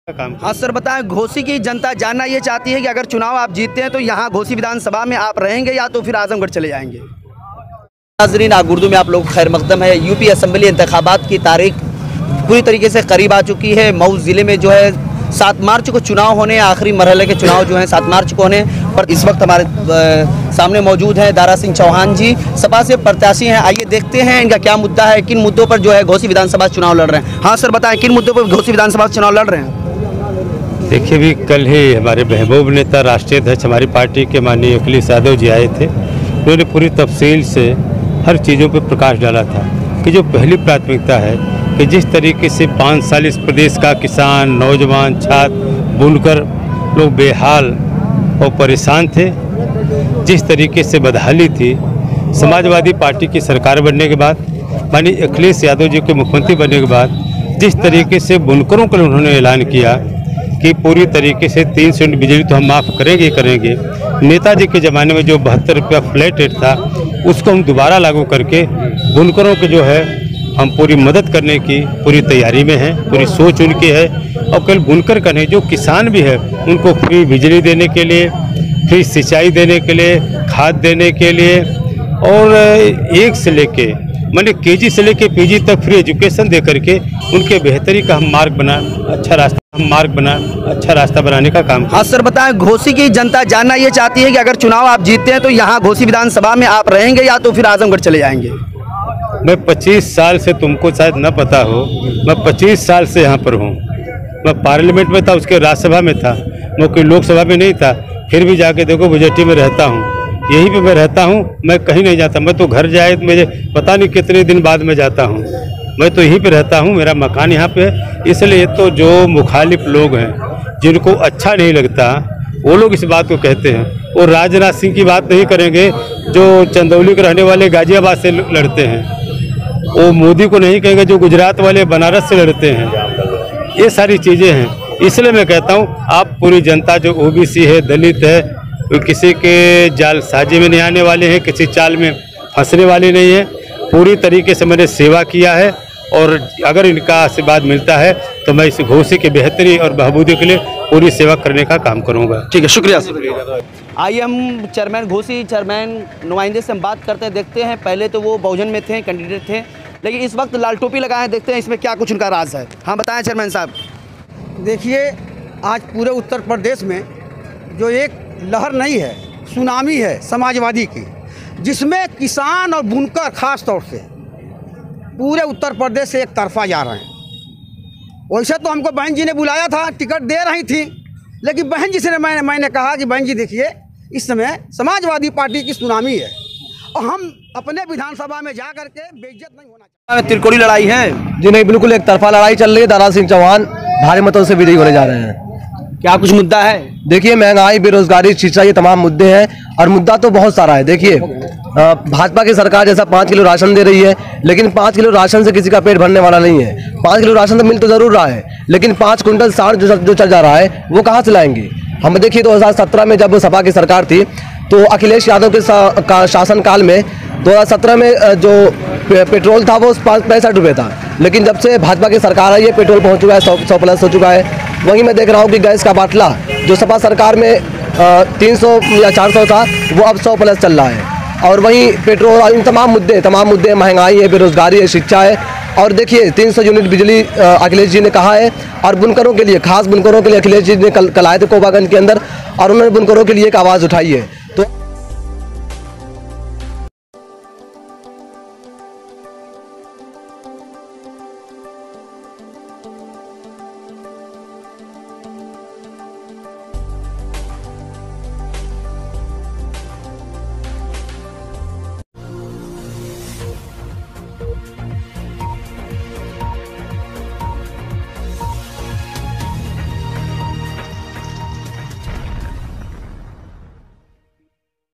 काम। हाँ सर, बताएं, घोसी की जनता जानना ये चाहती है कि अगर चुनाव आप जीतते हैं तो यहाँ घोसी विधानसभा में आप रहेंगे या तो फिर आजमगढ़ चले जाएंगे। नाज़रीन, उर्दू में आप लोग खैर मकदम है। यूपी असम्बली इंतखाबात की तारीख पूरी तरीके से करीब आ चुकी है। मऊ ज़िले में जो है 7 मार्च को चुनाव होने, आखिरी मरहले के चुनाव जो हैं 7 मार्च को होने पर इस वक्त हमारे सामने मौजूद हैं दारा सिंह चौहान जी, सपा से प्रत्याशी हैं। आइए देखते हैं इनका क्या मुद्दा है, किन मुद्दों पर जो है घोसी विधानसभा चुनाव लड़ रहे हैं। हाँ सर, बताएं, किन मुद्दों पर घोसी विधानसभा चुनाव लड़ रहे हैं? देखिए, भी कल ही हमारे महबूब नेता, राष्ट्रीय अध्यक्ष हमारी पार्टी के माननीय अखिलेश यादव जी आए थे। उन्होंने पूरी तफसील से हर चीज़ों पर प्रकाश डाला था कि जो पहली प्राथमिकता है कि जिस तरीके से 5 साल इस प्रदेश का किसान, नौजवान, छात्र, बुनकर लोग बेहाल और परेशान थे, जिस तरीके से बदहाली थी, समाजवादी पार्टी की सरकार बनने के बाद, माननीय अखिलेश यादव जी के मुख्यमंत्री बनने के बाद जिस तरीके से बुनकरों को उन्होंने ऐलान किया कि पूरी तरीके से 300 यूनिट बिजली तो हम माफ़ करेंगे। नेताजी के ज़माने में जो 72 रुपया फ्लैट रेट था उसको हम दोबारा लागू करके बुनकरों के जो है हम पूरी मदद करने की पूरी तैयारी में हैं। पूरी सोच उनकी है। और कल बुनकर का नहीं, जो किसान भी है उनको फ्री बिजली देने के लिए, फ्री सिंचाई देने के लिए, खाद देने के लिए और एक से लेके माने केजी से लेके पीजी तक फ्री एजुकेशन दे करके उनके बेहतरी का हम अच्छा रास्ता बनाने का काम। हाँ सर, बताएं, घोसी की जनता जानना ये चाहती है कि अगर चुनाव आप जीतते हैं तो यहाँ घोसी विधानसभा में आप रहेंगे या तो फिर आजमगढ़ चले जाएंगे। मैं 25 साल से, तुमको शायद न पता हो, मैं 25 साल से यहाँ पर हूँ। मैं पार्लियामेंट में था, उसके राज्यसभा में था, मैं कोई लोकसभा में नहीं था। फिर भी जाके देखो बुजेटी में रहता हूँ, यहीं पे मैं रहता हूँ। मैं कहीं नहीं जाता। मैं तो घर जाए मुझे पता नहीं कितने दिन बाद में जाता हूँ। मैं तो यहीं पे रहता हूँ, मेरा मकान यहाँ पे है। इसलिए तो जो मुखालिफ लोग हैं, जिनको अच्छा नहीं लगता, वो लोग इस बात को कहते हैं। वो राजनाथ सिंह की बात नहीं करेंगे जो चंदौली के रहने वाले गाजियाबाद से लड़ते हैं। वो मोदी को नहीं कहेंगे जो गुजरात वाले बनारस से लड़ते हैं। ये सारी चीज़ें हैं। इसलिए मैं कहता हूँ, आप पूरी जनता जो ओबीसी है, दलित है, वो किसी के जालसाजी में नहीं आने वाले हैं, किसी चाल में फंसने वाले नहीं है। पूरी तरीके से मैंने सेवा किया है और अगर इनका आशीर्वाद मिलता है तो मैं इस घोसी की बेहतरी और बहबूदी के लिए पूरी सेवा करने का काम करूँगा। ठीक है, शुक्रिया। आइए हम चेयरमैन घोसी, चेयरमैन नुमाइंदे से हम बात करते हैं, देखते हैं। पहले तो वो बहुजन में थे, कैंडिडेट थे, लेकिन इस वक्त लाल टोपी लगाए हैं। देखते हैं इसमें क्या कुछ उनका राज है। हाँ बताएं चेयरमैन साहब। देखिए, आज पूरे उत्तर प्रदेश में जो एक लहर नहीं है, सुनामी है समाजवादी की, जिसमें किसान और बुनकर खास तौर से पूरे उत्तर प्रदेश से एक तरफा जा रहे हैं। वैसे तो हमको बहन जी ने बुलाया था, टिकट दे रही थी, लेकिन बहन जी से मैंने कहा कि बहन जी देखिए, इस समय समाजवादी पार्टी की सुनामी है और हम अपने विधानसभा में जा करके बेइज्जत नहीं होना चाहिए। त्रिकोणी लड़ाई है जी? नहीं, बिल्कुल एक तरफा लड़ाई चल रही है। दारा सिंह चौहान भारी मतों से विजयी होने जा रहे हैं। क्या कुछ मुद्दा है? देखिए, महंगाई, बेरोजगारी, शिक्षा, ये तमाम मुद्दे हैं और मुद्दा तो बहुत सारा है। देखिए, भाजपा की सरकार जैसा 5 किलो राशन दे रही है, लेकिन 5 किलो राशन से किसी का पेट भरने वाला नहीं है। 5 किलो राशन तो मिल तो जरूर रहा है, लेकिन 5 कुंटल साढ़ जो चल जा रहा है वो कहाँ से लाएंगे? हम देखिए 2017 में जब सपा की सरकार थी तो अखिलेश यादव के शासनकाल में 2017 में जो पेट्रोल था वो 65 रुपये था, लेकिन जब से भाजपा की सरकार आई है पेट्रोल पहुंच चुका है 100 प्लस हो चुका है। वहीं मैं देख रहा हूँ कि गैस का बाटला जो सपा सरकार में 300 या 400 था वो अब 100 प्लस चल रहा है। और वहीं पेट्रोल और इन तमाम मुद्दे, महंगाई है, बेरोजगारी है, शिक्षा है। और देखिए 300 यूनिट बिजली अखिलेश जी ने कहा है और बुनकरों के लिए, खास बुनकरों के लिए अखिलेश जी ने कल आए थे कोबागंज के अंदर और उन्होंने बुनकरों के लिए एक आवाज़ उठाई है।